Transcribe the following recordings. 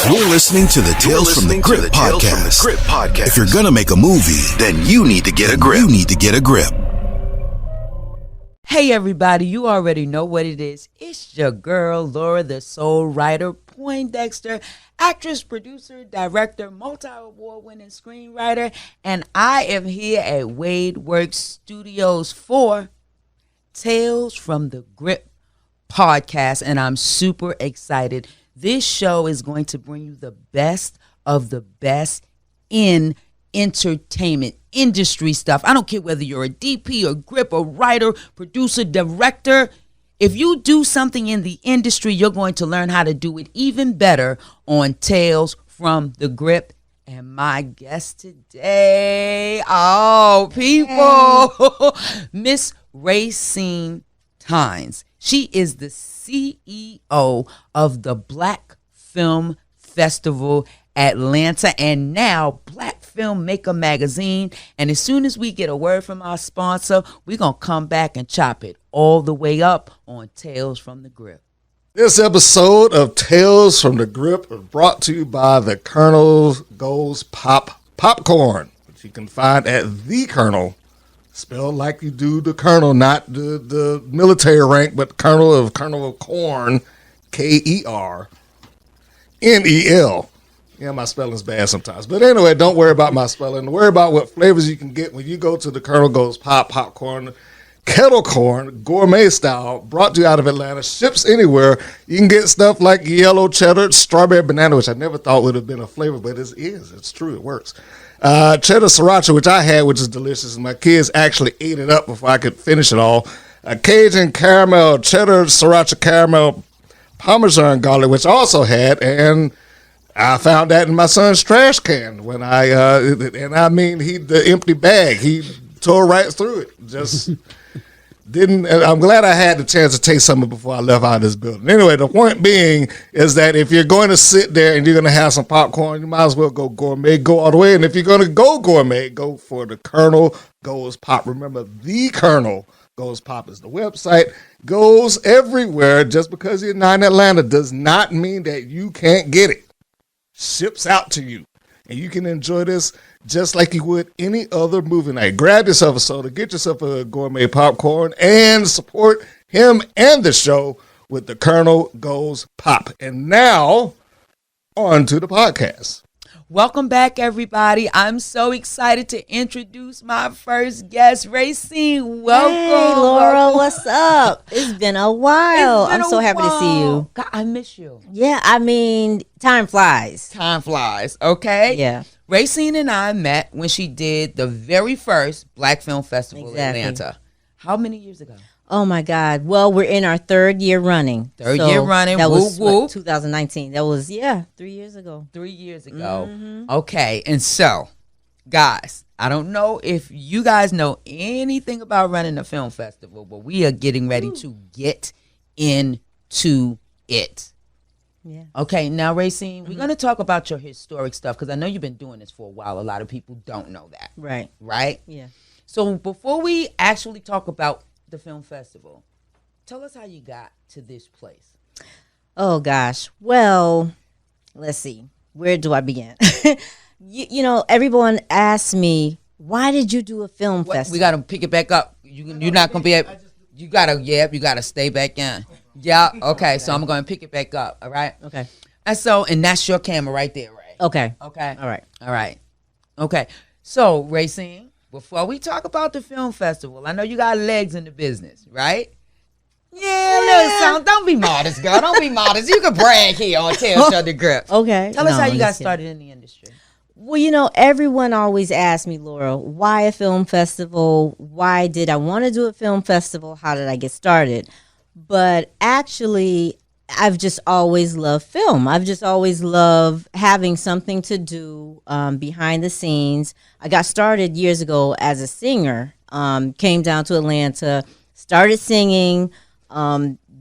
You're listening to the Tales from the Grip podcast. If you're gonna make a movie, then you need to get a grip. Hey everybody, you already know what it is. It's your girl, Laura, the soul writer, Poindexter, actress, producer, director, multi-award winning screenwriter, and I am here at WadeWorksStudios for Tales from the Grip podcast, and I'm super excited. This show is going to bring you the best of the best in entertainment industry stuff. I don't care whether you're a DP or grip or writer, producer, director. If you do something in the industry, you're going to learn how to do it even better on Tales from the Grip. And my guest today, Miss Raecine Tyes. She is the CEO of the Black Film Festival Atlanta and now Black Filmmaker magazine. And as soon as we get a word from our sponsor, we're going to come back and chop it all the way up on Tales from the Grip. This episode of Tales from the Grip is brought to you by the Colonel Goes Popcorn, which you can find at The Colonel, spelled like you do the Colonel, not the military rank, but Colonel of Corn, Kernel. Yeah, my spelling's bad sometimes. But anyway, don't worry about my spelling. Worry about what flavors you can get when you go to the Colonel Goes Popcorn, kettle corn, gourmet style, brought to you out of Atlanta, ships anywhere. You can get stuff like yellow cheddar, strawberry banana, which I never thought would have been a flavor, but it is. It's true. It works. Cheddar sriracha, which I had, which is delicious. And my kids actually ate it up before I could finish it all. Cajun caramel, cheddar sriracha caramel, Parmesan garlic, which I also had, and I found that in my son's trash can when the empty bag, he tore right through it. Just didn't. I'm glad I had the chance to taste some of it before I left out of this building. Anyway, the point being is that if you're going to sit there and you're going to have some popcorn, you might as well go gourmet, go all the way. And if you're going to go gourmet, go for the Colonel Goes Pop. Remember, the Colonel Goes Pop is the website. Goes everywhere. Just because you're not in Atlanta does not mean that you can't get it. Ships out to you, and you can enjoy this just like you would any other movie night. Grab yourself a soda, get yourself a gourmet popcorn, and support him and the show with the Colonel Goes Pop. And now, on to the podcast. Welcome back, everybody. I'm so excited to introduce my first guest, Raecine. Welcome. Hey, Laura, what's up? It's been a while. I'm so happy to see you. God, I miss you. Yeah, I mean, time flies. Time flies, okay? Yeah. Raecine and I met when she did the very first Black Film Festival in Atlanta. How many years ago? Oh, my God. Well, we're in our third year running. That was 2019. That was, 3 years ago. 3 years ago. Mm-hmm. Okay. And so, guys, I don't know if you guys know anything about running a film festival, but we are getting ready to get into it. Yeah. Okay. Now, Raecine, we're going to talk about your historic stuff because I know you've been doing this for a while. A lot of people don't know that. Right. Right? Yeah. So before we actually talk about the film festival, tell us how you got to this place. Oh gosh, well, let's see, where do I begin? you know, everyone asks me, why did you do a film festival? We gotta pick it back up. You're not gonna be able, you gotta stay back in. Yeah, okay, so I'm gonna pick it back up. All right, okay. And that's your camera right there, right? Okay, all right. Okay, so Raecine, before we talk about the film festival, I know you got legs in the business, right? Yeah. Don't be modest, girl. Don't be modest. You can brag here on Tales from the Grip. Okay. Tell us how you got started in the industry. Well, you know, everyone always asks me, Laura, why a film festival? Why did I want to do a film festival? How did I get started? But actually, I've just always loved film. I've just always loved having something to do behind the scenes. I got started years ago as a singer, came down to Atlanta, started singing.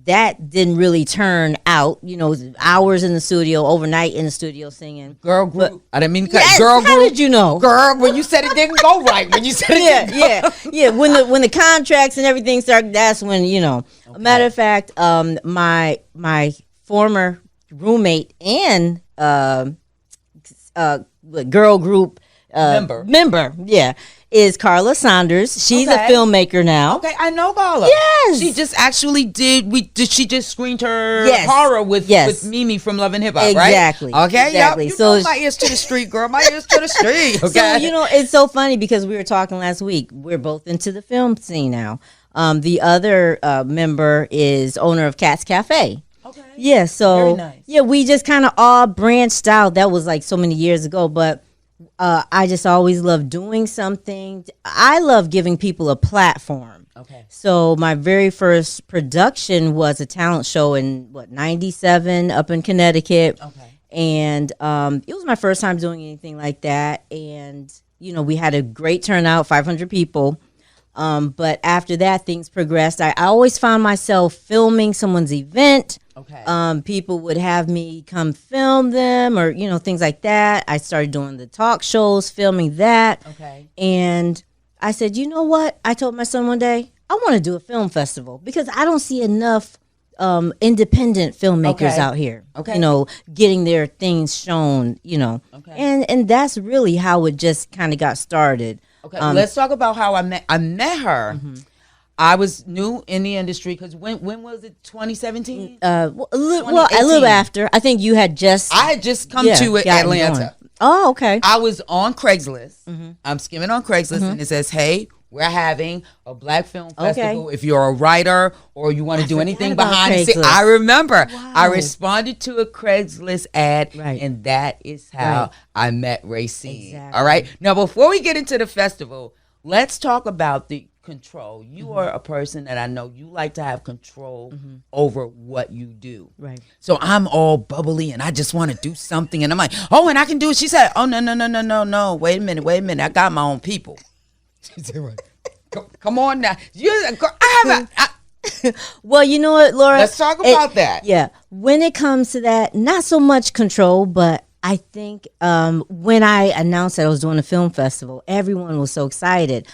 That didn't really turn out, you know, hours in the studio, overnight in the studio singing. Girl group. But, I didn't mean to cut. Yes, Girl group. How did you know? Girl, when you said it didn't go right. When you said it Yeah. When the contracts and everything started, that's when, you know. Okay. A matter of fact, my former roommate and girl group member, yeah, is Carla Saunders. She's a filmmaker now. Okay, I know Carla. Yes, she just actually she just screened her horror with Mimi from Love and Hip Hop, right? Exactly. Okay, exactly. Yep. So my ears to the street, girl. My ears to the street. Okay. So it's so funny because we were talking last week. We're both into the film scene now. The other member is owner of Cat's Cafe. Okay. Yeah. So very nice. Yeah, we just kind of all branched out. That was like so many years ago, but. I just always love doing something. I love giving people a platform. Okay. So my very first production was a talent show in '97 up in Connecticut. Okay. And it was my first time doing anything like that. And we had a great turnout, 500 people. But after that, things progressed. I always found myself filming someone's event. Okay. People would have me come film them or, things like that. I started doing the talk shows, filming that. Okay. And I said, you know what? I told my son one day, I want to do a film festival because I don't see enough independent filmmakers out here. Okay. Getting their things shown, Okay. And that's really how it just kind of got started. Okay. Let's talk about how I met her. Mm-hmm. I was new in the industry because when was it? 2017. A little after. I think you had just. I had just come to Atlanta. Oh, okay. I was on Craigslist. Mm-hmm. I'm skimming on Craigslist, and it says, "Hey, we're having a Black Film Festival. If you're a writer or you want to do anything behind the scenes." I remember. Wow. I responded to a Craigslist ad, and that is how I met Raecine. Exactly. All right. Now, before we get into the festival, let's talk about the control. You are a person that I know you like to have control over what you do. Right. So I'm all bubbly and I just want to do something and I'm like, oh, and I can do it. She said, oh, no. Wait a minute. I got my own people. She said, right. Come on now. Well, you know what, Laura? Let's talk about that. Yeah. When it comes to that, not so much control, but I think when I announced that I was doing a film festival, everyone was so excited.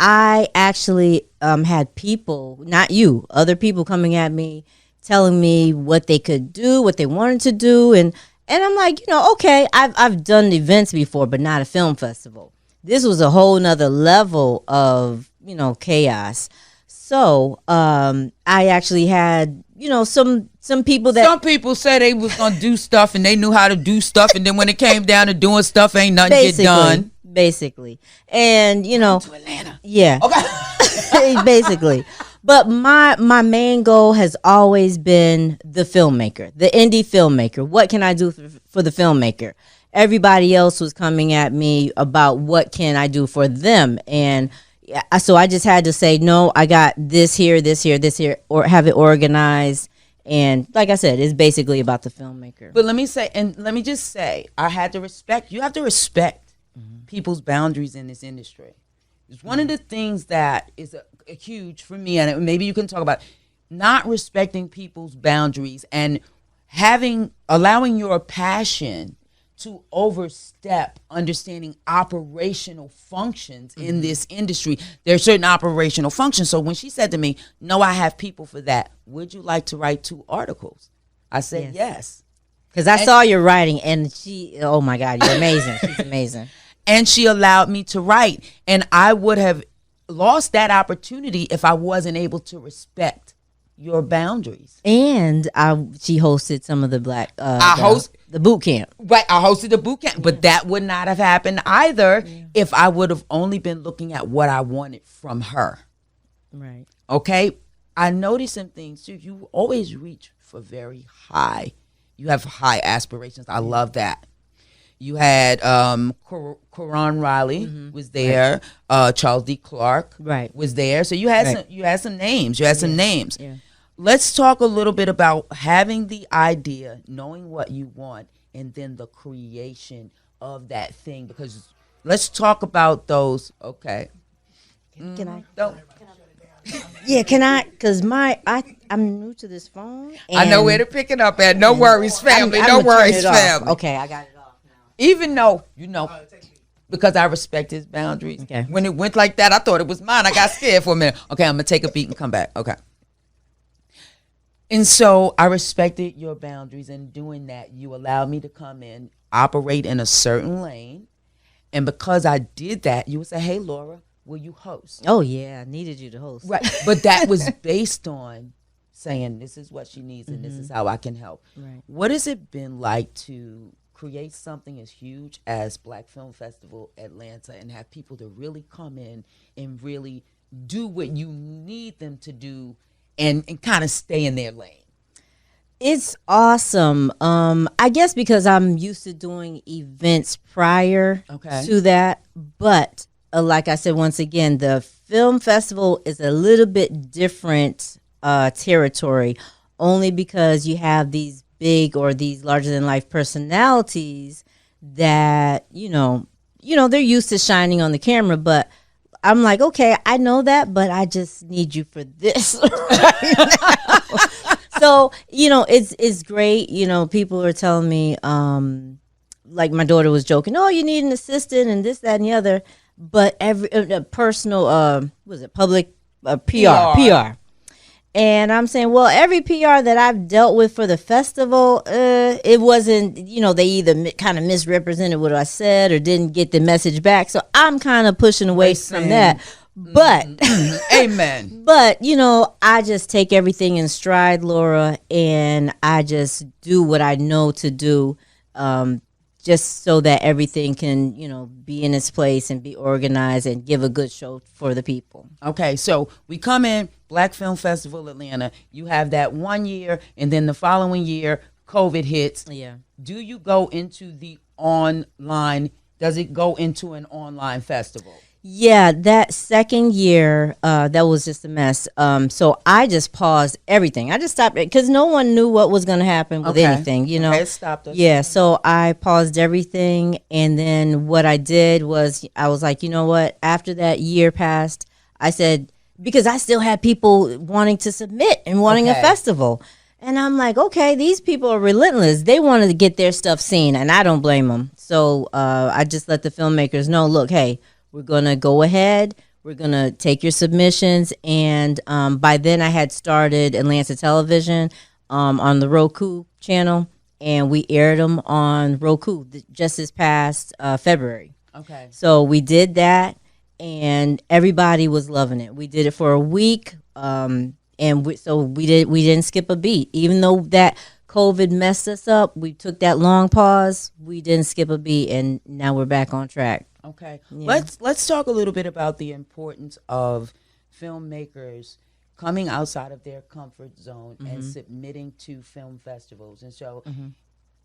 I actually had people, not you, other people coming at me, telling me what they could do, what they wanted to do, and I'm like, okay, I've done events before, but not a film festival. This was a whole nother level of chaos. So I actually had some people that some people said they was gonna do stuff and they knew how to do stuff, and then when it came down to doing stuff, ain't nothing get done. Basically, and to Atlanta. Yeah, okay. Basically, but my main goal has always been the filmmaker, the indie filmmaker. What can I do for the filmmaker? Everybody else was coming at me about what can I do for them, and so I just had to say no. I got this here, or have it organized. And like I said, it's basically about the filmmaker. But let me just say, I had to respect. You have to respect people's boundaries in this industry. It's one of the things that is a huge for me, and maybe you can talk about not respecting people's boundaries and allowing your passion to overstep understanding operational functions in this industry. There are certain operational functions. So when she said to me, no, I have people for that. Would you like to write 2 articles? I said, yes. Because I saw your writing and oh my God, you're amazing. She's amazing. And she allowed me to write. And I would have lost that opportunity if I wasn't able to respect your boundaries. And she hosted some of the the boot camp. Right, I hosted the boot camp, but that would not have happened either if I would have only been looking at what I wanted from her. Right. Okay? I noticed some things too. You always reach for very high. You have high aspirations. I love that. You had Coron Riley was there. Right. Charles D. Clark was there. So you had some names. Yeah. Let's talk a little bit about having the idea, knowing what you want, and then the creation of that thing. Because let's talk about those. Okay. Can I? Yeah, can I? Because I'm new to this phone. I know where to pick it up at. No worries, family. No worries, family. Okay, I got it off now. Even though, because I respect his boundaries. Okay. When it went like that, I thought it was mine. I got scared for a minute. Okay, I'm going to take a beat and come back. Okay. And so I respected your boundaries. In doing that, you allowed me to come in, operate in a certain lane. And because I did that, you would say, hey, Laura, will you host? Oh, yeah, I needed you to host. Right. But that was based on saying, this is what she needs and this is how I can help. Right. What has it been like to create something as huge as Black Film Festival Atlanta and have people to really come in and really do what you need them to do and kind of stay in their lane? It's awesome. I guess because I'm used to doing events prior to that. But like I said, once again, the film festival is a little bit different territory, only because you have these big or these larger than life personalities that, they're used to shining on the camera. But I'm like, okay, I know that, but I just need you for this right now. So, it's great. People are telling me, like my daughter was joking, oh, you need an assistant and this, that, and the other. But every personal, public PR. And I'm saying, well, every PR that I've dealt with for the festival, it wasn't, they either kind of misrepresented what I said or didn't get the message back. So I'm kind of pushing away from that. But amen. But I just take everything in stride, Laura, and I just do what I know to do, just so that everything can be in its place and be organized and give a good show for the people. Okay, so we come in Black Film Festival Atlanta. You have that 1 year, and then the following year, COVID hits. Yeah. Do you go into the online? Does it go into an online festival? Yeah, that second year, that was just a mess. So I just paused everything. I just stopped it because no one knew what was going to happen with anything, Okay, it stopped us. Yeah, so I paused everything. And then what I did was I was like, you know what? After that year passed, I said, because I still had people wanting to submit and wanting a festival. And I'm like, okay, these people are relentless. They wanted to get their stuff seen, and I don't blame them. So I just let the filmmakers know, look, hey, we're going to go ahead. We're going to take your submissions. And by then I had started Atlanta Television on the Roku channel, and we aired them on Roku just this past February. Okay. So we did that, and everybody was loving it. We did it for a week, and we didn't skip a beat. Even though that COVID messed us up, we took that long pause. We didn't skip a beat, and now we're back on track. Okay. Yeah. Let's talk a little bit about the importance of filmmakers coming outside of their comfort zone and submitting to film festivals. And so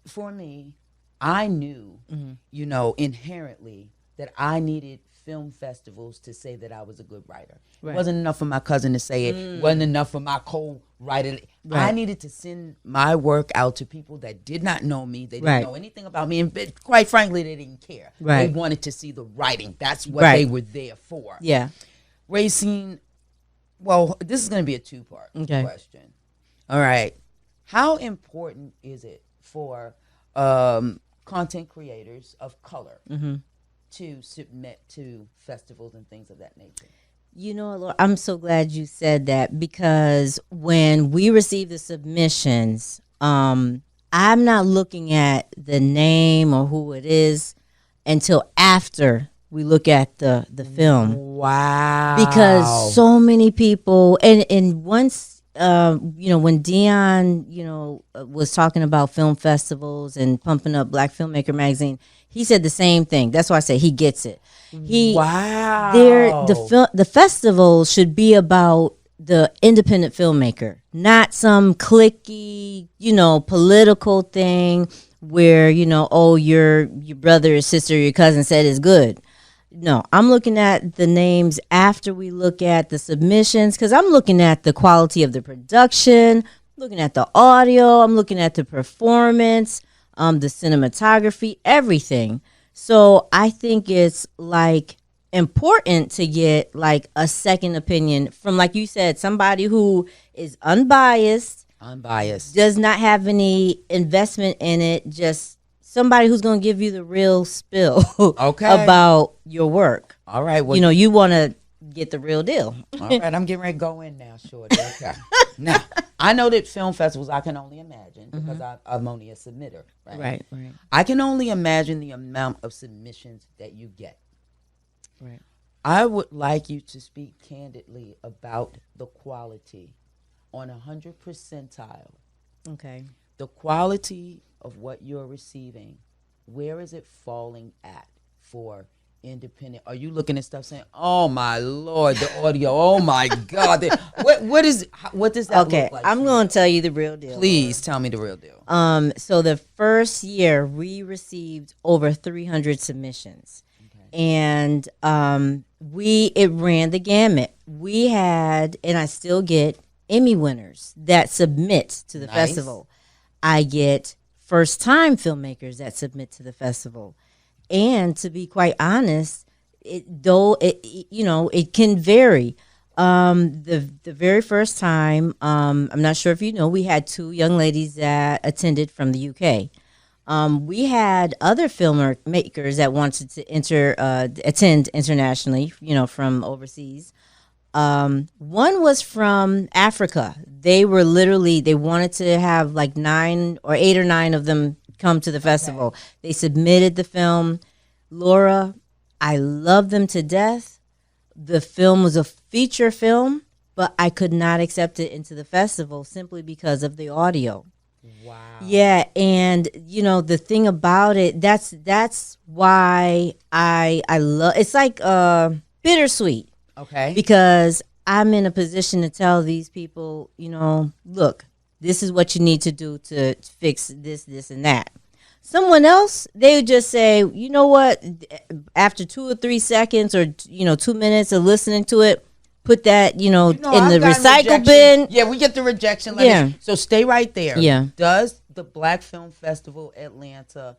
for me, I knew, inherently that I needed film festivals to say that I was a good writer. Right. It wasn't enough for my cousin to say it. It wasn't enough for my co-writer. Right. I needed to send my work out to people that did not know me. They didn't know anything about me. And quite frankly, they didn't care. Right. They wanted to see the writing. That's what they were there for. Yeah. Raecine, well, this is going to be a two-part question. All right. How important is it for content creators of color to submit to festivals and things of that nature? Laura, I'm so glad you said that, because when we receive the submissions, I'm not looking at the name or who it is until after we look at the film. Wow. Because so many people, and once, when Dion, was talking about film festivals and pumping up Black Filmmaker magazine, he said the same thing. That's why I say he gets it. The festival should be about the independent filmmaker, not some cliquey, political thing where, your brother or sister or your cousin said is good. No, I'm looking at the names after we look at the submissions, because I'm looking at the quality of the production, looking at the audio, I'm looking at the performance, the cinematography, everything. So I think it's important to get a second opinion from, like you said, somebody who is unbiased, does not have any investment in it, just somebody who's going to give you the real spill about your work. All right. Well, you want to get the real deal. All right, I'm getting ready to go in now, shorty. Okay. Now, I know that film festivals, I can only imagine, because I'm only a submitter, right? Right. I can only imagine the amount of submissions that you get. Right. I would like you to speak candidly about the quality on 100 percentile. Okay. The quality of what you're receiving, where is it falling at for independent? Are you looking at stuff saying, "Oh my Lord, the audio! Oh my God!" What does that Okay, look like? I'm going to tell you the real deal. Please tell me the real deal. So the first year we received over 300 submissions, and it ran the gamut. We had, and I still get Emmy winners that submit to the festival. I get first time filmmakers that submit to the festival. And to be quite honest, it can vary. The very first time, I'm not sure if you know, we had 2 young ladies that attended from the UK. We had other filmmakers that wanted to attend internationally, from overseas. One was from Africa. They wanted to have like 8 or 9 of them come to the festival. Okay. They submitted the film. Laura, I love them to death. The film was a feature film, but I could not accept it into the festival simply because of the audio. Wow. Yeah, and the thing about it, that's why I love. It's like bittersweet. Okay. Because I'm in a position to tell these people, look, this is what you need to do to fix this, and that. Someone else, they would just say, you know what, after 2 or 3 seconds or 2 minutes of listening to it, put that, in the recycle bin. Yeah, we get the rejection letters. Yeah. So stay right there. Yeah. Does the Black Film Festival Atlanta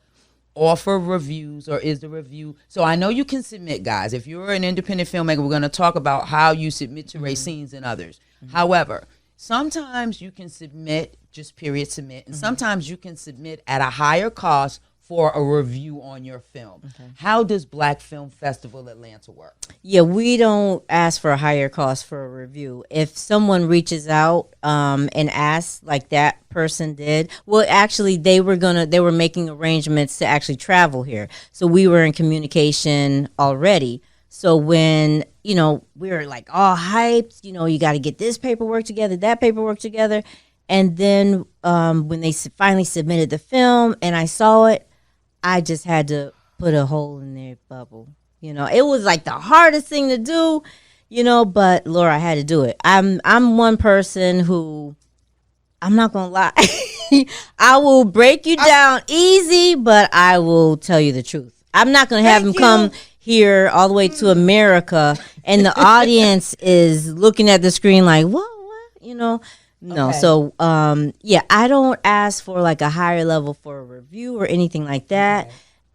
offer reviews, or is the review? So I know you can submit, guys. If you're an independent filmmaker, we're going to talk about how you submit to Raecines and others. However, sometimes you can submit, just period submit, and sometimes you can submit at a higher cost for a review on your film. Okay. How does Black Film Festival Atlanta work? Yeah, we don't ask for a higher cost for a review. If someone reaches out and asks, like that person did, well, actually, they were making arrangements to actually travel here. So we were in communication already. So when, we were like all hyped, you got to get this paperwork together, that paperwork together. And then when they finally submitted the film and I saw it, I just had to put a hole in their bubble. It was like the hardest thing to do, but Laura, I had to do it. I'm one person who, I'm not going to lie. I will break you down easy, but I will tell you the truth. I'm not going to have them come here all the way to America and the audience is looking at the screen like, what? No. Okay. So, I don't ask for like a higher level for a review or anything like that.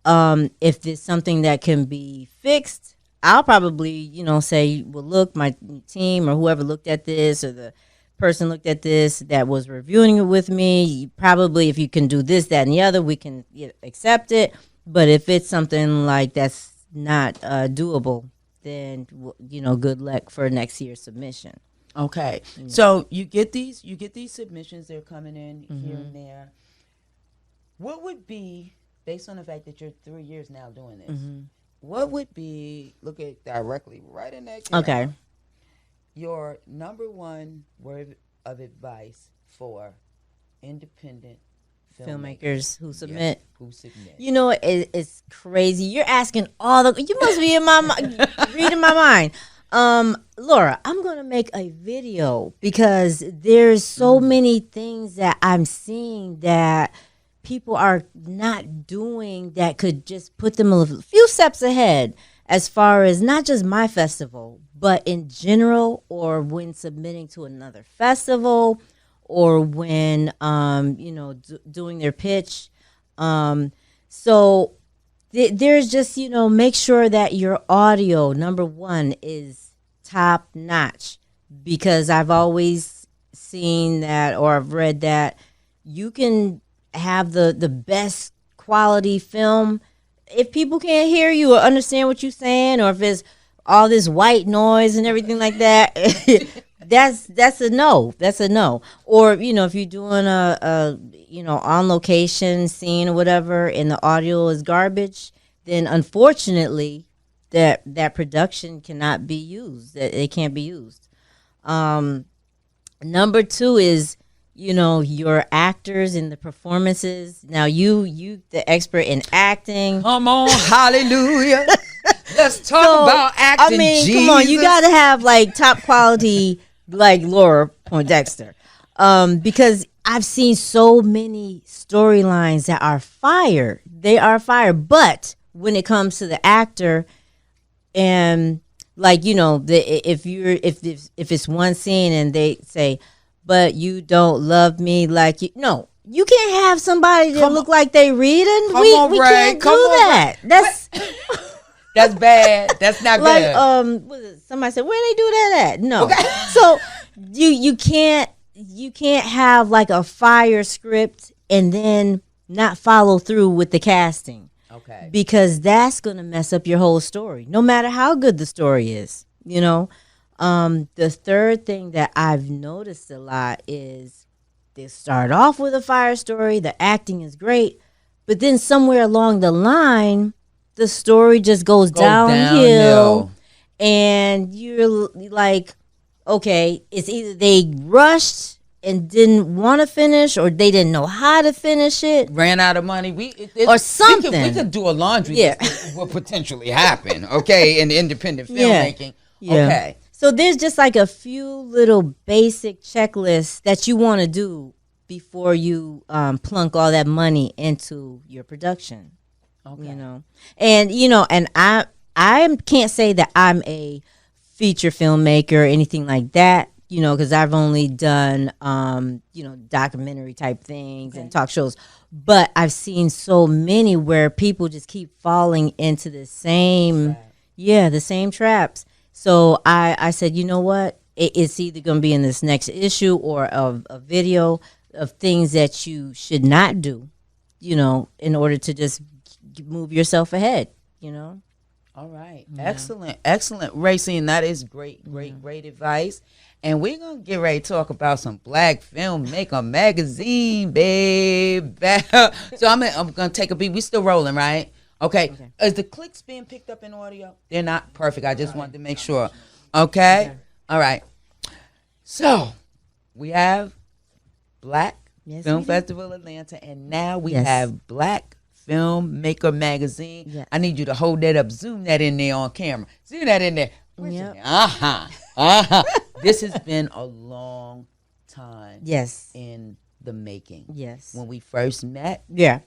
Okay. If there's something that can be fixed, I'll probably, say, well, look, my team or whoever looked at this or the person looked at this that was reviewing it with me, probably if you can do this, that, and the other, we can accept it. But if it's something like that's not doable, then, good luck for next year's submission. Okay, so you get these submissions. They're coming in here and there. What would be, based on the fact that you're 3 years now doing this, what would be, look at directly right in that camera, okay, your number one word of advice for independent filmmakers who submit? Yes, who submit? It's crazy. You're asking you must be in my reading my mind. Laura, I'm going to make a video because there's so many things that I'm seeing that people are not doing that could just put them a few steps ahead as far as not just my festival, but in general, or when submitting to another festival, or when, doing their pitch. So there's just, make sure that your audio, number one, is top notch, because I've always seen that, or I've read that you can have the best quality film if people can't hear you or understand what you're saying, or if it's all this white noise and everything like that, that's a no. That's a no. Or, if you're doing a on location scene or whatever and the audio is garbage, then unfortunately that production cannot be used. That it can't be used. Number 2 is, your actors and the performances. Now you the expert in acting. Come on, hallelujah. Let's talk about acting. I mean, Jesus. come on, you gotta have like top quality like Laura Poindexter. Because I've seen so many storylines that are fire. They are fire. But when it comes to the actor, and like, if it's one scene and they say, but you don't love me like you, no, you can't have somebody that look like they reading. We can't do that. That's bad. That's not like, good. Somebody said, where they do that at? No. Okay. So you can't have like a fire script and then not follow through with the casting. Okay. Because that's going to mess up your whole story, no matter how good the story is, The third thing that I've noticed a lot is they start off with a fire story, the acting is great, but then somewhere along the line, the story just goes downhill. And you're like, okay, it's either they rushed and didn't want to finish, or they didn't know how to finish it, ran out of money, or something. We could do a laundry list of what potentially happen. Okay, in independent filmmaking. Yeah. Okay, so there's just like a few little basic checklists that you want to do before you plunk all that money into your production. Okay. And I can't say that I'm a feature filmmaker or anything like that. Because I've only done, documentary type things and talk shows. But I've seen so many where people just keep falling into the same, the same traps. So I said, you know what? It's either going to be in this next issue or of a video of things that you should not do, in order to just move yourself ahead, All right. Yeah. Excellent. Raecine, that is great advice. And we're going to get ready to talk about some Black Filmmaker magazine, babe. So I'm going to take a beat. We still rolling, right? Okay. Is the clicks being picked up in audio? They're not perfect. I just wanted to make sure. Okay. All right. So we have Black Film Festival Atlanta, and now we have Black Filmmaker magazine. Yes. I need you to hold that up. Zoom that in there on camera. Zoom that in there. This has been a long time. Yes. In the making. Yes. When we first met. Yeah.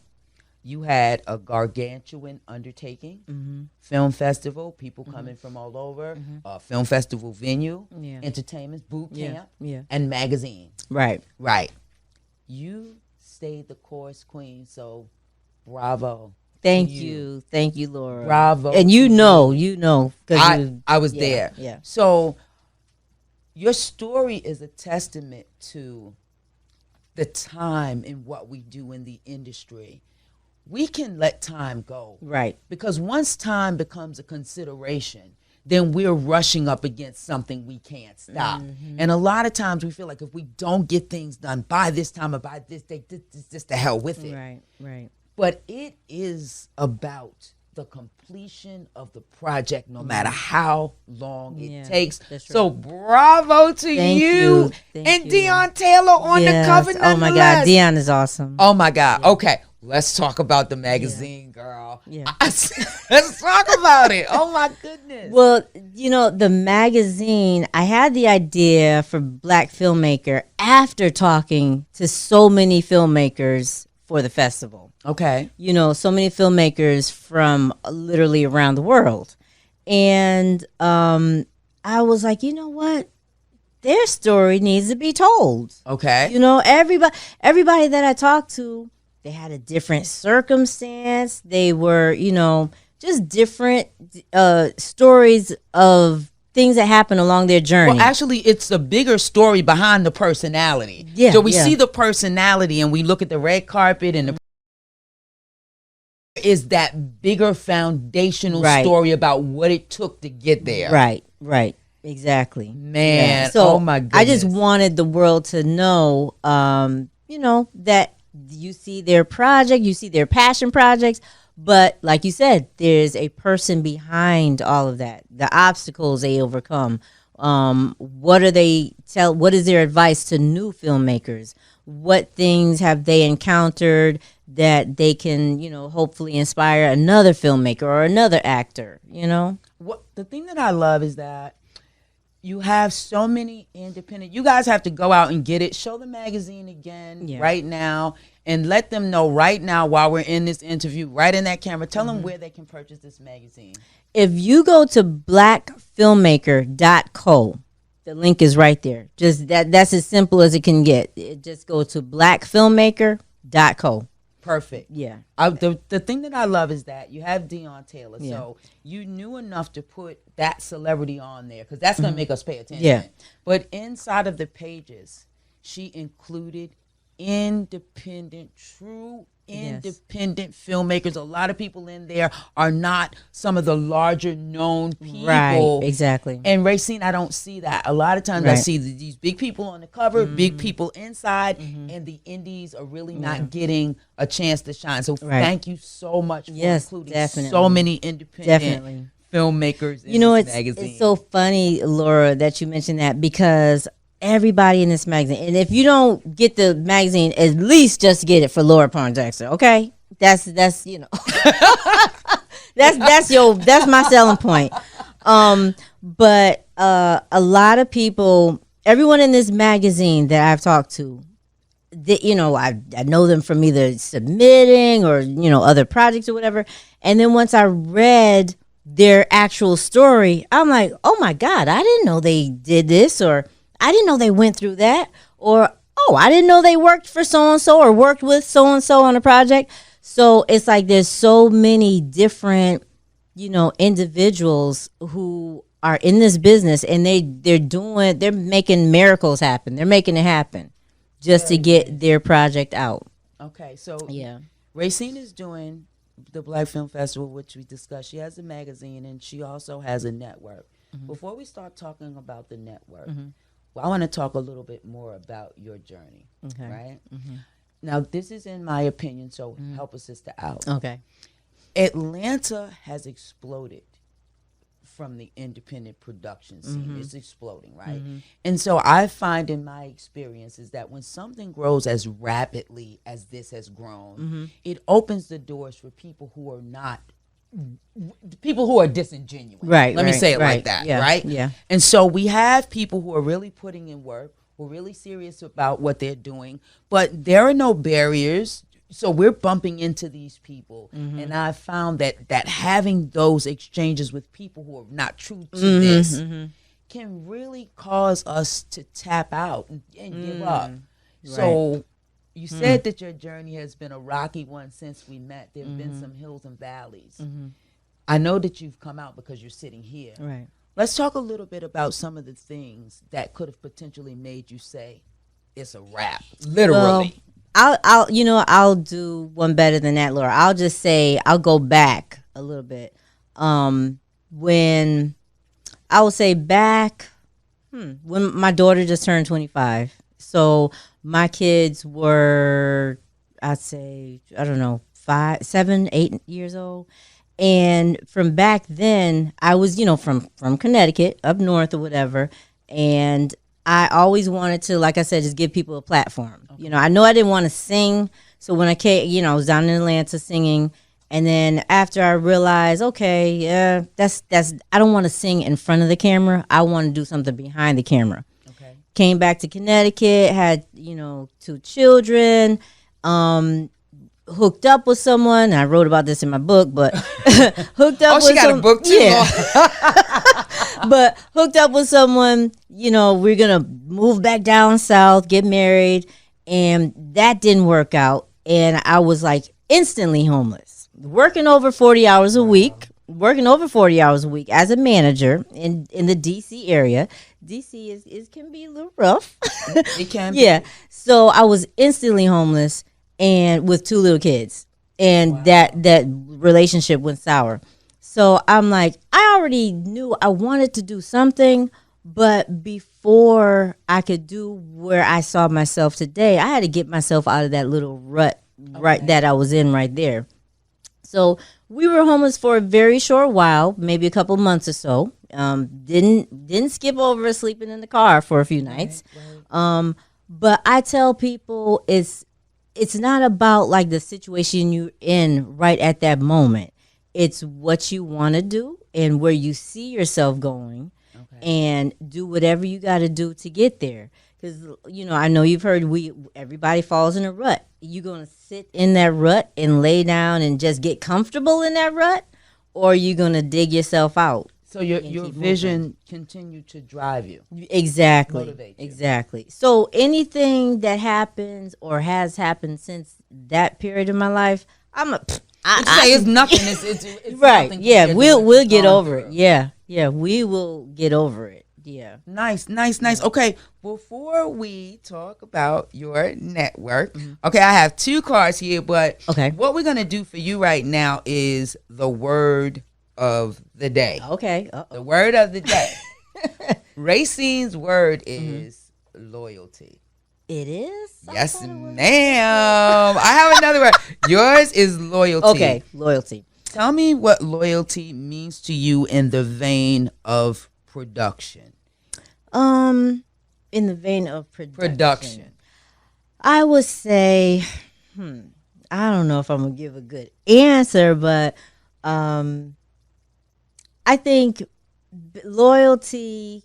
You had a gargantuan undertaking, film festival, people coming from all over, film festival venue, entertainment, boot camp, and magazine. Right. You stayed the course, queen, so bravo. Thank you, Laura. Bravo. And you know, I was there. Yeah. So your story is a testament to the time in what we do in the industry. We can let time go. Right. Because once time becomes a consideration, then we're rushing up against something we can't stop. And a lot of times we feel like if we don't get things done by this time or by this date, just the hell with it. Right. But it is about the completion of the project, no matter how long it takes. So bravo to you. And Deion Taylor on the cover. Oh my God, Deion is awesome. Oh my God. Okay, let's talk about the magazine, girl. Let's talk about it. Oh my goodness. Well, the magazine, I had the idea for Black Filmmaker after talking to so many filmmakers for the festival. Okay. So many filmmakers from literally around the world. And I was like, you know what? Their story needs to be told. Okay. Everybody that I talked to, they had a different circumstance. They were, just different stories of things that happen along their journey. Well, actually, it's a bigger story behind the personality. So we see the personality and we look at the red carpet and the is that bigger foundational story about what it took to get there. Right. Exactly. Man, so oh my goodness. I just wanted the world to know, that you see their project, you see their passion projects, but like you said, there's a person behind all of that, the obstacles they overcome. What is their advice to new filmmakers? What things have they encountered that they can, hopefully inspire another filmmaker or another actor, What the thing that I love is that you have so many independent. You guys have to go out and get it. Show the magazine again right now and let them know right now while we're in this interview, right in that camera. Tell them where they can purchase this magazine. If you go to blackfilmmaker.co, the link is right there. Just that's as simple as it can get. Just go to blackfilmmaker.co. Perfect. Yeah. The thing that I love is that you have Deion Taylor. Yeah. So you knew enough to put that celebrity on there because that's going to make us pay attention. Yeah. But inside of the pages, she included true independent filmmakers. A lot of people in there are not some of the larger known people. Right, exactly. And Raecine, I don't see that. A lot of times I see these big people on the cover, big people inside, and the indies are really not getting a chance to shine. So thank you so much for including so many independent filmmakers in this magazine. It's so funny, Laura, that you mentioned that because everybody in this magazine, and if you don't get the magazine, at least just get it for Laura Poindexter, okay? That's that's my selling point. But a lot of people, everyone in this magazine that I've talked to, I know them from either submitting or other projects or whatever, and then once I read their actual story, I'm like, oh my God, I didn't know they did this, or I didn't know they went through that, or, oh, I didn't know they worked for so-and-so or worked with so-and-so on a project. So it's like there's so many different, individuals who are in this business and they're making miracles happen. They're making it happen just to get their project out. Okay, so Raecine is doing the Black Film Festival, which we discussed. She has a magazine and she also has a network. Before we start talking about the network, well, I want to talk a little bit more about your journey, right? Now, this is in my opinion, so help a sister out. Okay. Atlanta has exploded from the independent production scene. It's exploding, right? And so I find in my experience is that when something grows as rapidly as this has grown, it opens the doors for people who are disingenuous. Right. Let me say it like that, right? Yeah. And so we have people who are really putting in work, who are really serious about what they're doing, but there are no barriers. So we're bumping into these people. And I found that having those exchanges with people who are not true to this can really cause us to tap out and give up. Right. So you said that your journey has been a rocky one since we met. There have been some hills and valleys. I know that you've come out because you're sitting here. Right. Let's talk a little bit about some of the things that could have potentially made you say, it's a wrap, literally. Well, I'll do one better than that, Laura. I'll just say, I'll go back a little bit. When my daughter just turned 25. So my kids were, I'd say, I don't know, 5, 7, 8 years old. And from back then, I was, from Connecticut, up north or whatever. And I always wanted to, like I said, just give people a platform. Okay. I know I didn't want to sing. So when I came, I was down in Atlanta singing. And then after I realized, okay, yeah, that's I don't want to sing in front of the camera. I want to do something behind the camera. Okay. Came back to Connecticut, had, 2 children, hooked up with someone. I wrote about this in my book, but hooked up with she got a book too. Yeah. But hooked up with someone, we're going to move back down south, get married, and that didn't work out. And I was like instantly homeless, working over 40 hours a week as a manager in the DC area. DC can be a little rough. It can be. Yeah. So I was instantly homeless and with 2 little kids. and that relationship went sour. So I'm like, I already knew I wanted to do something, but before I could do where I saw myself today, I had to get myself out of that little rut right that I was in right there. So we were homeless for a very short while, maybe a couple months or so. Didn't skip over sleeping in the car for a few nights. But I tell people it's not about like the situation you're in right at that moment. It's what you want to do and where you see yourself going, and do whatever you got to do to get there. Because, I know you've heard everybody falls in a rut. You going to sit in that rut and lay down and just get comfortable in that rut, or you going to dig yourself out? So your vision continue to drive you. Exactly. Motivate you. Exactly. So anything that happens or has happened since that period of my life, It's nothing. It's right. nothing. Yeah, we'll get over it. Yeah, we will get over it. Yeah. Nice. Okay, before we talk about your network, okay, I have two cards here, but what we're gonna do for you right now is the word of the day. Okay. The word of the day. Raecine's word is loyalty. It is? Yes, ma'am. I have another word. Yours is loyalty. Okay, loyalty. Tell me what loyalty means to you in the vein of production. In the vein of production. I would say, I don't know if I'm going to give a good answer, but I think loyalty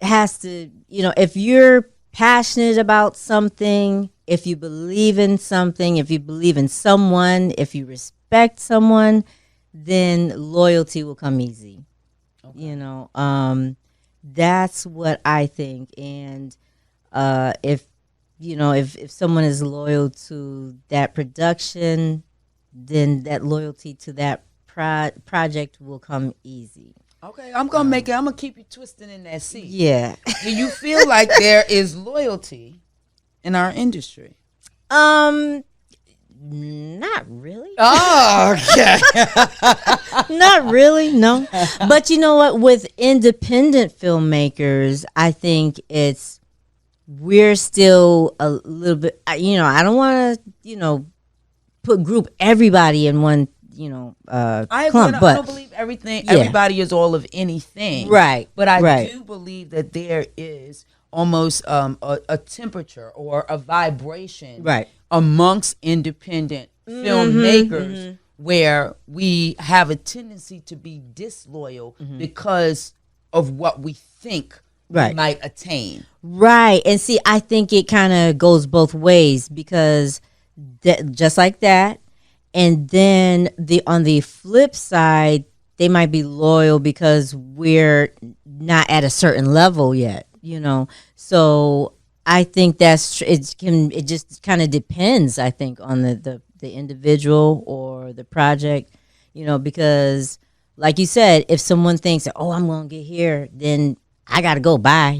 has to, if you're passionate about something, if you believe in something, if you believe in someone, if you respect someone, then loyalty will come easy. That's what I think. And if someone is loyal to that production, then that loyalty to that project will come easy. Okay, I'm gonna keep you twisting in that seat. Yeah. Do you feel like there is loyalty in our industry? Not really. Oh, okay. Not really, no. But you know what? With independent filmmakers, I think we're still a little bit, I don't want to, group everybody in one, I clump. I don't believe everybody is all of anything. Right. But I do believe that there is almost a temperature or a vibration amongst independent filmmakers where we have a tendency to be disloyal because of what we think we might attain. Right. And see, I think it kind of goes both ways, because just like that. And then on the flip side, they might be loyal because we're not at a certain level yet, So I think it just kind of depends, I think, on the individual or the project, because like you said, if someone thinks, oh, I'm going to get here, then I got to go by,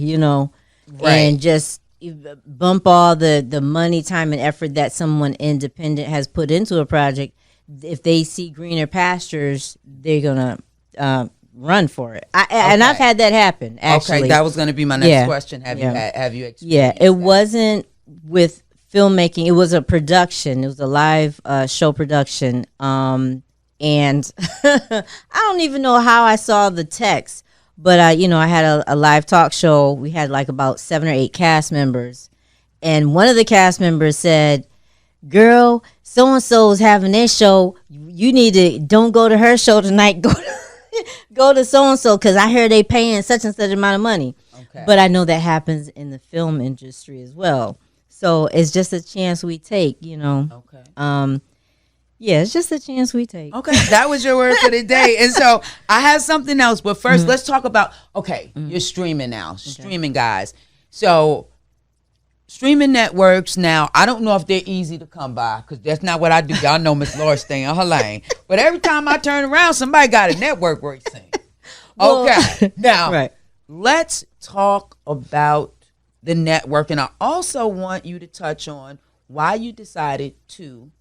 and just bump all the money, time, and effort that someone independent has put into a project. If they see greener pastures, they're gonna run for it. And I've had that happen. Actually, okay, that was going to be my next question. Have you experienced? Yeah, it wasn't with filmmaking. It was a production. It was a live show production. And I don't even know how I saw the text. But, I had a live talk show. We had like about 7 or 8 cast members. And one of the cast members said, girl, so-and-so is having their show. You need to, don't go to her show tonight. Go to so-and-so, because I heard they paying such and such amount of money. Okay. But I know that happens in the film industry as well. So it's just a chance we take, Okay. Yeah, it's just a chance we take. Okay, that was your word for the day. And so I have something else. But first, let's talk about, you're streaming now. Streaming, guys. So streaming networks now, I don't know if they're easy to come by, because that's not what I do. Y'all know Miss Laura stay in her lane. But every time I turn around, somebody got a network Raecine. Okay, now, let's talk about the network. And I also want you to touch on why you decided to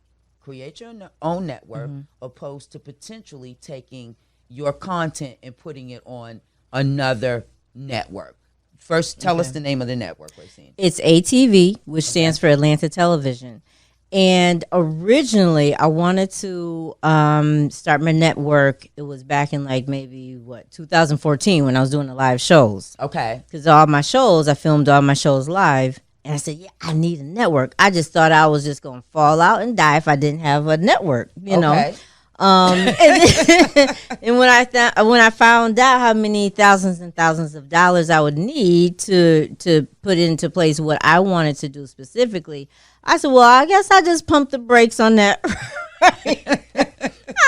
create your own network, opposed to potentially taking your content and putting it on another network? First, tell us the name of the network, Raecine. It's ATV, which stands for Atlanta Television. And originally, I wanted to start my network. It was back in like maybe 2014 when I was doing the live shows. Okay. Because I filmed all my shows live. And I said, yeah, I need a network. I just thought I was just going to fall out and die if I didn't have a network, you know. And when I found out how many thousands and thousands of dollars I would need to put into place what I wanted to do specifically, I said, well, I guess I just pumped the brakes on that. I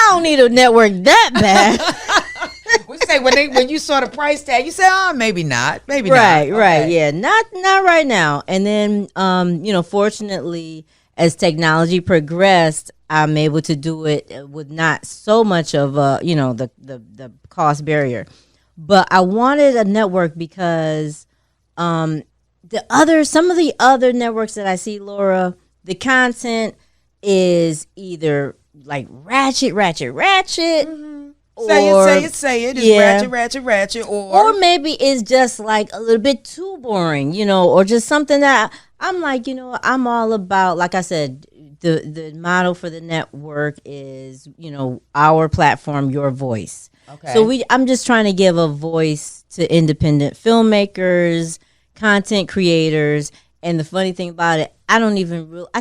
don't need a network that bad. We say when you saw the price tag, you say, oh, maybe not, maybe right, not. Right, yeah, not right now. And then, fortunately, as technology progressed, I'm able to do it with not so much of the cost barrier. But I wanted a network because some of the other networks that I see, Laura, the content is either like ratchet. Say it. It's ratchet. Or maybe it's just like a little bit too boring, or just something that I'm like, I'm all about, like I said, the model for the network is, our platform, your voice. Okay. So I'm just trying to give a voice to independent filmmakers, content creators. And the funny thing about it, I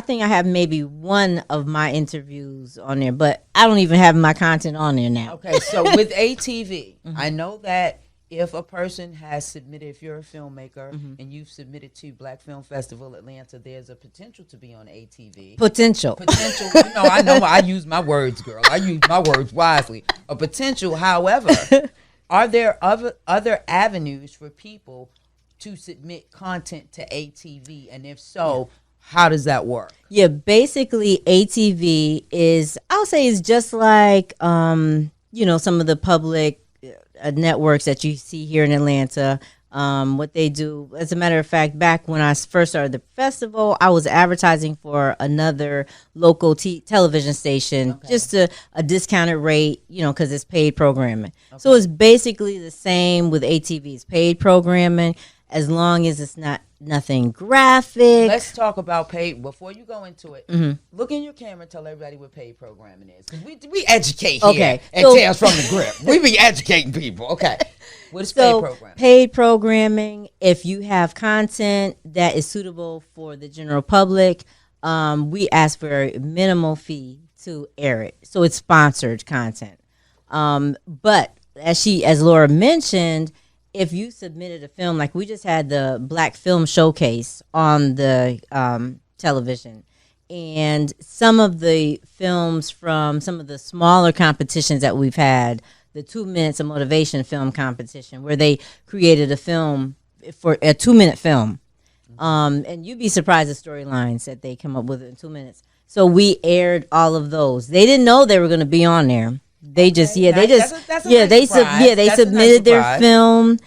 think I have maybe one of my interviews on there, but I don't even have my content on there now. Okay, so with ATV, I know that if a person has submitted, if you're a filmmaker and you've submitted to Black Film Festival Atlanta, there's a potential to be on ATV. Potential. I know. I use my words, girl. I use my words wisely. A potential. However, are there other avenues for people to submit content to ATV? And if so, how does that work? Yeah, basically ATV is just like, some of the public networks that you see here in Atlanta. What they do, as a matter of fact, back when I first started the festival, I was advertising for another local television station, just a discounted rate, because it's paid programming. So it's basically the same with ATV's paid programming, as long as it's nothing graphic. Let's talk about paid. Before you go into it, look in your camera and tell everybody what paid programming is. Because we educate here at Tales from the Grip. We be educating people. Okay. What is paid programming? Paid programming, if you have content that is suitable for the general public, we ask for a minimal fee to air it. So it's sponsored content. But as Laura mentioned, if you submitted a film, like we just had the Black Film Showcase on the television, and some of the films from some of the smaller competitions that we've had, the 2 minutes of motivation film competition, where they created a film for a 2-minute film. And you'd be surprised the storylines that they come up with in 2 minutes. So we aired all of those. They didn't know they were going to be on there. They submitted their film,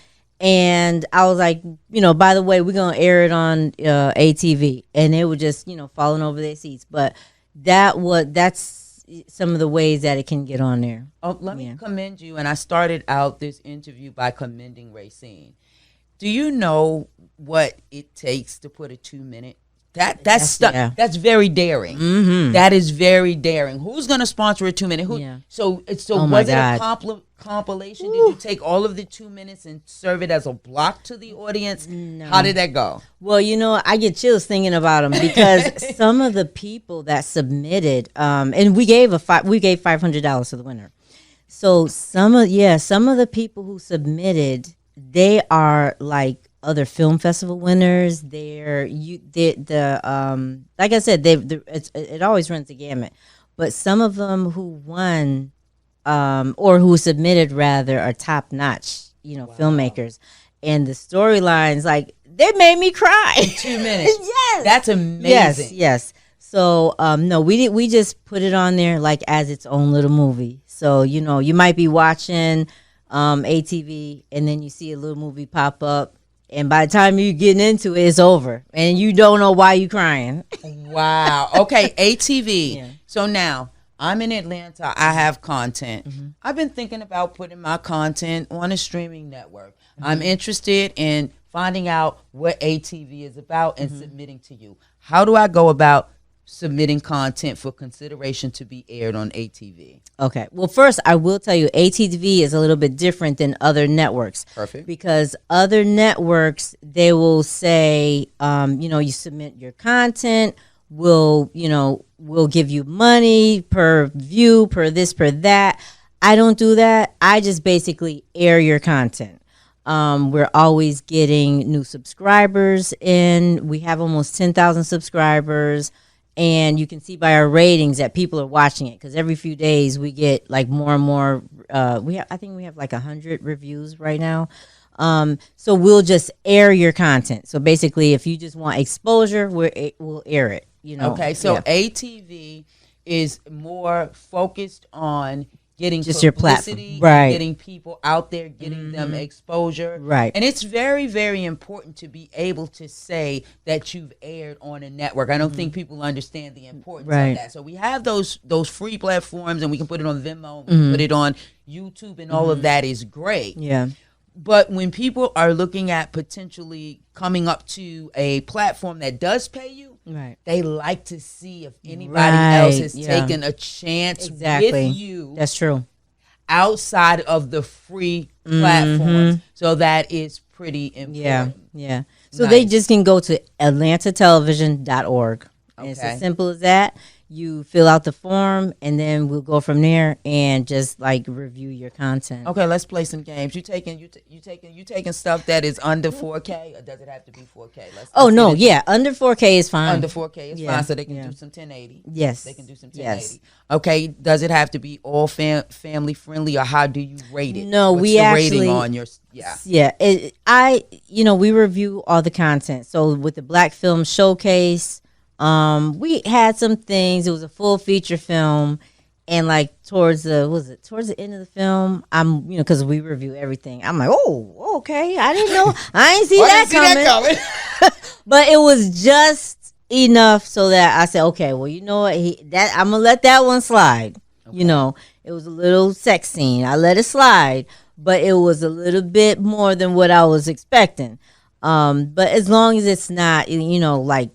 and I was like, by the way, we're gonna air it on ATV, and they were just falling over their seats. But that's some of the ways that it can get on there. Oh, let me commend you. And I started out this interview by commending Raecine. Do you know what it takes to put a 2-minute? That's very daring. Mm-hmm. That is very daring. Who's going to sponsor a 2-minute? So was it a compilation? Did you take all of the 2 minutes and serve it as a block to the audience? No. How did that go? Well, I get chills thinking about them, because some of the people that submitted, and we gave $500 to the winner. So some of the people who submitted, they are like other film festival winners. Like I said, it always runs the gamut. But some of them who won, or who submitted rather, are top notch, filmmakers, and the storylines, like, they made me cry in 2 minutes. Yes, that's amazing. Yes. So no, we just put it on there like as its own little movie. So you might be watching ATV, and then you see a little movie pop up. And by the time you're getting into it, it's over. And you don't know why you're crying. Wow. Okay, ATV. Yeah. So now I'm in Atlanta. I have content. I've been thinking about putting my content on a streaming network. I'm interested in finding out what ATV is about and submitting to you. How do I go about submitting content for consideration to be aired on ATV? Okay. Well, first, I will tell you, ATV is a little bit different than other networks. Perfect. Because other networks, they will say, you submit your content, we'll give you money per view, per this, per that. I don't do that. I just basically air your content. We're always getting new subscribers in. We have almost 10,000 subscribers. And you can see by our ratings that people are watching it, because every few days we get like more and more. I think we have like 100 reviews right now. So we'll just air your content. So basically, if you just want exposure, we'll air it. Okay, so ATV is more focused on getting just your publicity, platform, right? Getting people out there, getting them exposure, right? And it's very, very important to be able to say that you've aired on a network. I don't think people understand the importance of that. So we have those free platforms, and we can put it on Venmo, we can put it on YouTube, and all of that is great. Yeah. But when people are looking at potentially coming up to a platform that does pay you, right, they like to see if anybody else has taken a chance with you. That's true. Outside of the free platforms. So that is pretty important. Yeah. So they just can go to atlantatelevision.org. Okay. It's as simple as that. You fill out the form, and then we'll go from there and just like review your content. Okay, let's play some games. You taking stuff that is under 4K, or does it have to be 4K? Under 4K is fine. Under 4K is fine, so they can do some 1080. Yes, they can do some 1080. Okay, does it have to be all family friendly, or how do you rate it? No, What's we the actually rating on your we review all the content. So with the Black Film Showcase. We had some things. It was a full feature film, and like towards the end of the film, because we review everything. I'm like, oh, okay, I didn't know, I ain't see that coming. But it was just enough so that I said, okay, well, you know what, I'm gonna let that one slide. Okay. It was a little sex scene. I let it slide, but it was a little bit more than what I was expecting. But as long as it's not, like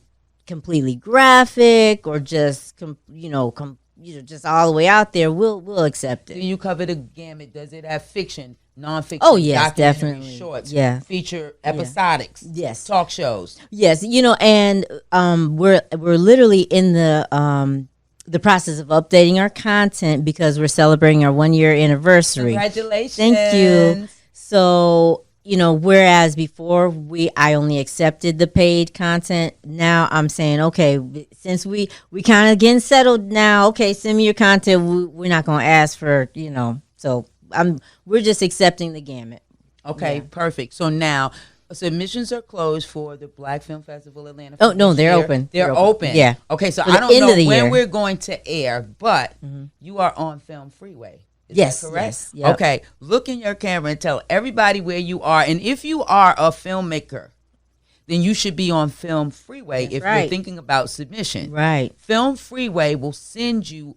completely graphic or just just all the way out there, we'll accept it. Do you cover the gamut? Does it have fiction, non-fiction? Oh yes, definitely. Shorts, feature episodics, yes, talk shows, yes. And we're literally in the process of updating our content because we're celebrating our 1-year anniversary. Congratulations! Thank you. So. Whereas before I only accepted the paid content, now I'm saying, okay, since we kind of getting settled now, okay, send me your content. We're not going to ask for, so we're just accepting the gamut. Okay, perfect. So now submissions are closed for the Black Film Festival Atlanta. Oh, no, they're open. They're open. Yeah. Okay, so I don't know when we're going to air, but you are on Film Freeway. Is that correct? Yes. Yep. Okay. Look in your camera and tell everybody where you are. And if you are a filmmaker, then you should be on Film Freeway. That's you're thinking about submission. Right. Film Freeway will send you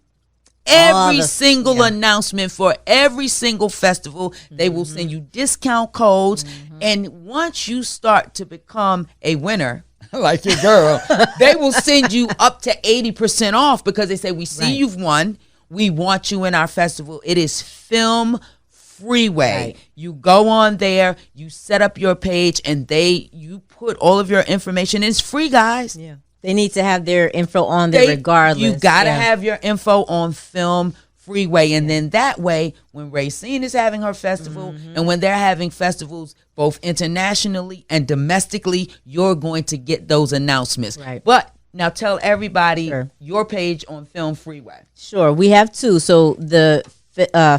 every single announcement for every single festival. They will send you discount codes. And once you start to become a winner, like your girl, they will send you up to 80% off because they say, we see you've won. We want you in our festival. It is Film Freeway. Right. You go on there, you set up your page, and you put all of your information. It's free, guys. Yeah. They need to have their info on there regardless. You got to have your info on Film Freeway. And then that way, when Raecine is having her festival and when they're having festivals both internationally and domestically, you're going to get those announcements. Right. But now tell everybody your page on Film Freeway. Sure. We have two. So the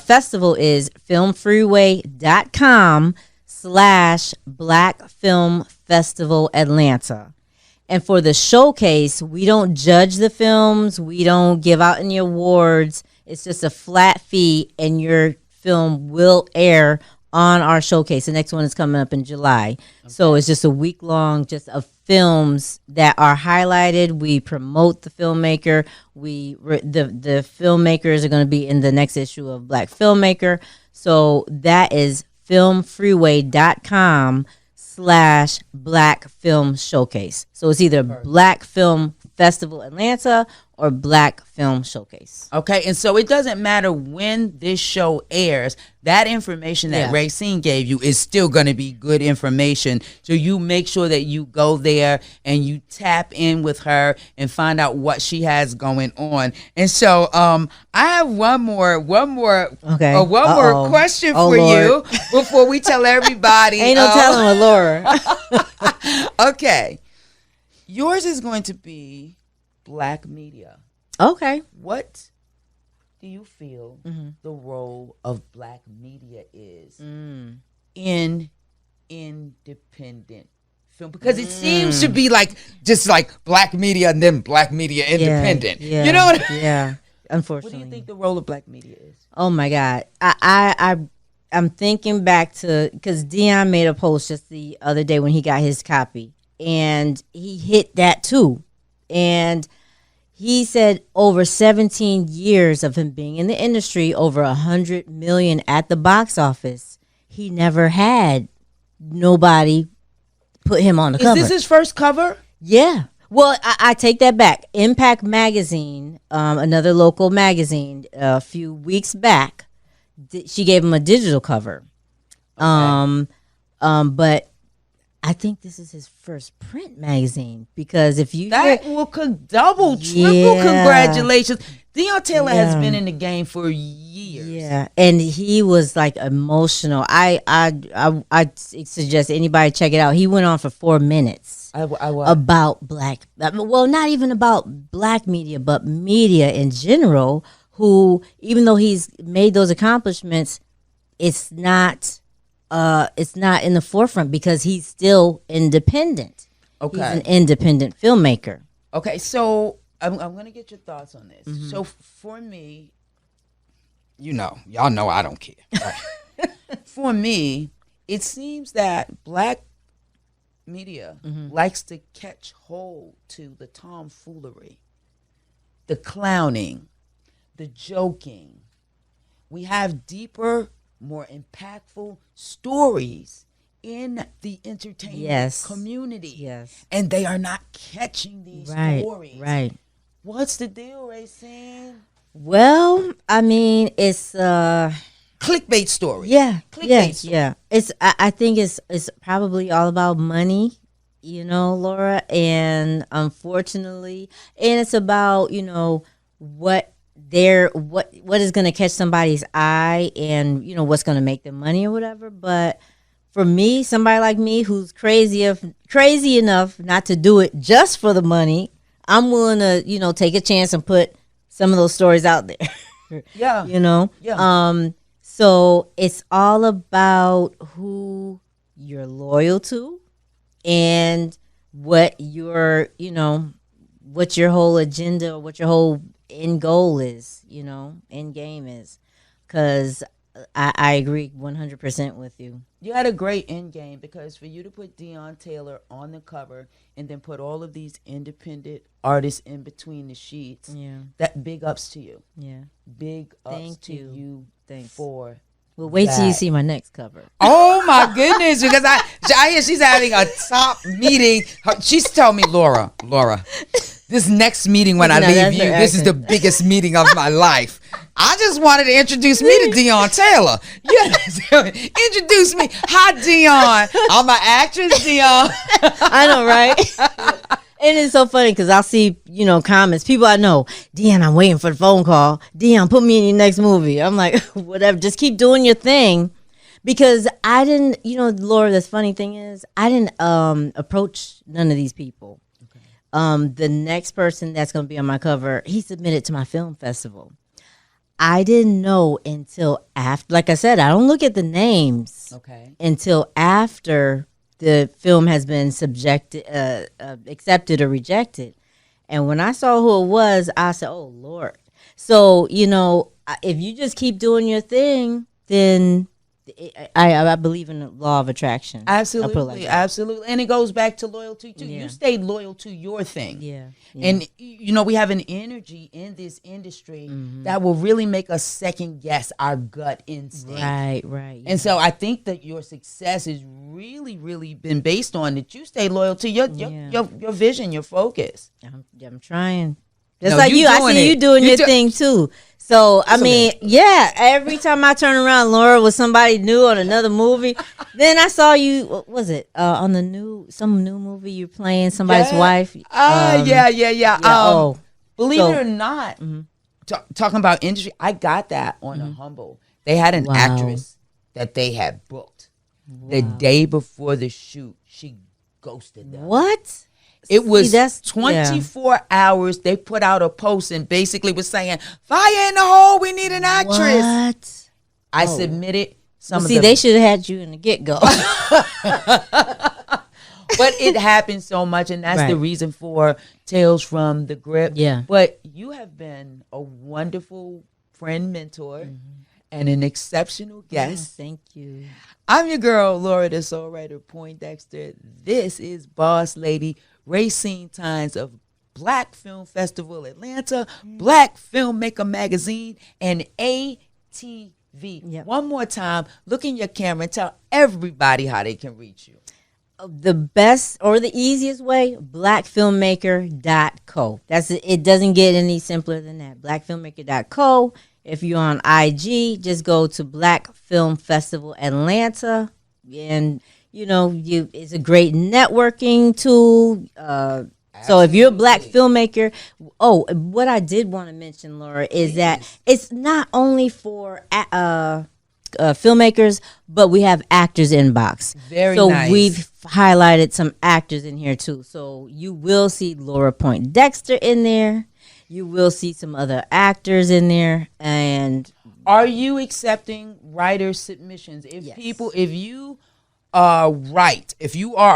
festival is filmfreeway.com/Black Film Festival Atlanta. And for the showcase, we don't judge the films. We don't give out any awards. It's just a flat fee, and your film will air on our showcase. The next one is coming up in July. So it's just a week long just of films that are highlighted. We promote the filmmaker. The filmmakers are going to be in the next issue of Black Filmmaker. So that is filmfreeway.com/Black Film Showcase. So it's either Black Film Festival Atlanta or Black Film Showcase. Okay, and so it doesn't matter when this show airs. That information that Raecine gave you is still going to be good information. So you make sure that you go there and you tap in with her and find out what she has going on. And so I have one more question for you before we tell everybody. Ain't no telling with Laura. Okay, yours is going to be Black media. Okay. What do you feel the role of Black media is in independent film? Because it seems to be like just like Black media and then Black media independent. Yeah, you know what I mean? Yeah. Unfortunately. What do you think the role of Black media is? Oh my God. I'm thinking back to, because Dion made a post just the other day when he got his copy, and he hit that too. And he said over 17 years of him being in the industry, over 100 million at the box office, he never had nobody put him on the cover. Is this his first cover? Yeah. Well, I take that back. Impact Magazine, another local magazine, a few weeks back, she gave him a digital cover. Okay. But I think this is his first print magazine, because if you will double, triple congratulations. Dion Taylor has been in the game for years. Yeah, and he was like emotional. I suggest anybody check it out. He went on for 4 minutes about not even about Black media, but media in general. Who, even though he's made those accomplishments, it's not in the forefront because he's still independent. Okay. He's an independent filmmaker. Okay, so I'm going to get your thoughts on this. So for me, y'all know I don't care. Right? For me, it seems that Black media likes to catch hold to the tomfoolery, the clowning, the joking. We have deeper, more impactful stories in the entertainment community. Yes. And they are not catching these stories. Right. What's the deal, Raecine? Well, I mean, it's clickbait story. Yeah. Clickbait story. Yeah. I think it's probably all about money, Laura, and unfortunately, and it's about, what is going to catch somebody's eye, and what's going to make them money or whatever. But for me, somebody like me who's crazy enough not to do it just for the money, I'm willing to take a chance and put some of those stories out there. So it's all about who you're loyal to and what your whole agenda or what your whole end goal is, end game is. Because I agree 100% with you. You had a great end game, because for you to put Dion Taylor on the cover and then put all of these independent artists in between the sheets, that big ups to you. Yeah. Big ups to you. Thanks. For well, wait till you see my next cover. Oh my goodness, because I hear she's having a top meeting. She's telling me, Laura, this next meeting when I leave you, this is the biggest meeting of my life. I just wanted to introduce me to Dion Taylor. Yes, introduce me. Hi, Dion. I'm an actress, Dion. I know, right? And it's so funny because I'll see, comments. People I know, Dion, I'm waiting for the phone call. Dion, put me in your next movie. I'm like, whatever. Just keep doing your thing. Because I didn't, Laura, the funny thing is, I didn't approach none of these people. Okay. The next person that's going to be on my cover, he submitted to my film festival. I didn't know until after, like I said, I don't look at the names until after the film has been accepted or rejected. And when I saw who it was, I said, oh, Lord. So, if you just keep doing your thing, then I believe in the law of attraction. Absolutely, absolutely, and it goes back to loyalty too. You stayed loyal to your thing, and we have an energy in this industry that will really make us second guess our gut instinct. Right. And so I think that your success has really, really been based on that you stay loyal to your vision, your focus. I'm trying. Just like you, I see you doing your thing too. So, I mean, every time I turn around, Laura was somebody new on another movie. Then I saw you, what was it, on some new movie you're playing, somebody's wife? Believe it or not, talking about industry, I got that on a humble. They had an actress that they had booked. The day before the shoot, she ghosted them. What? It was 24 hours. They put out a post and basically was saying, "Fire in the hole, we need an actress." What? I submitted some they should have had you in the get-go. But it happens so much, and that's the reason for Tales from the Grip. Yeah. But you have been a wonderful friend, mentor, and an exceptional guest. Thank you. I'm your girl, Laura, the Soul Writer Poindexter. This is Boss Lady Raecine Tyes of Black Film Festival Atlanta, Black Filmmaker Magazine, and ATV. Yep. One more time, look in your camera and tell everybody how they can reach you. The best or the easiest way, blackfilmmaker.co. That's it. It doesn't get any simpler than that. Blackfilmmaker.co. If you're on IG, just go to Black Film Festival Atlanta, and it's a great networking tool. So if you're a Black filmmaker, what I did want to mention, Laura, is that it's not only for filmmakers, but we have actors inbox. Very nice. So we've highlighted some actors in here too. So you will see Laura Poindexter in there. You will see some other actors in there. And are you accepting writer submissions? If you are a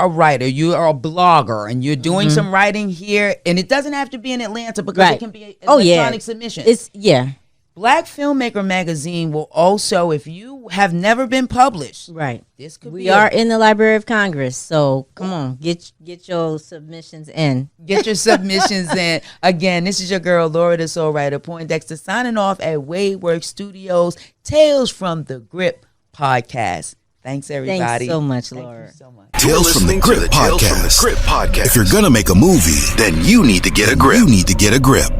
writer, you are a blogger, and you're doing some writing here, and it doesn't have to be in Atlanta because it can be electronic submissions. Black Filmmaker Magazine will also, if you have never been published, this could we are in the Library of Congress, so come on, get your submissions in. Get your submissions in. Again, this is your girl, Laura the Soul Writer Poindexter, signing off at WadeWorksStudios, Tales from the Grip podcast. Thanks, everybody. Thanks so much, Laura. Thank you so much. Tales from the Grip podcast. If you're gonna make a movie, then you need to get a grip.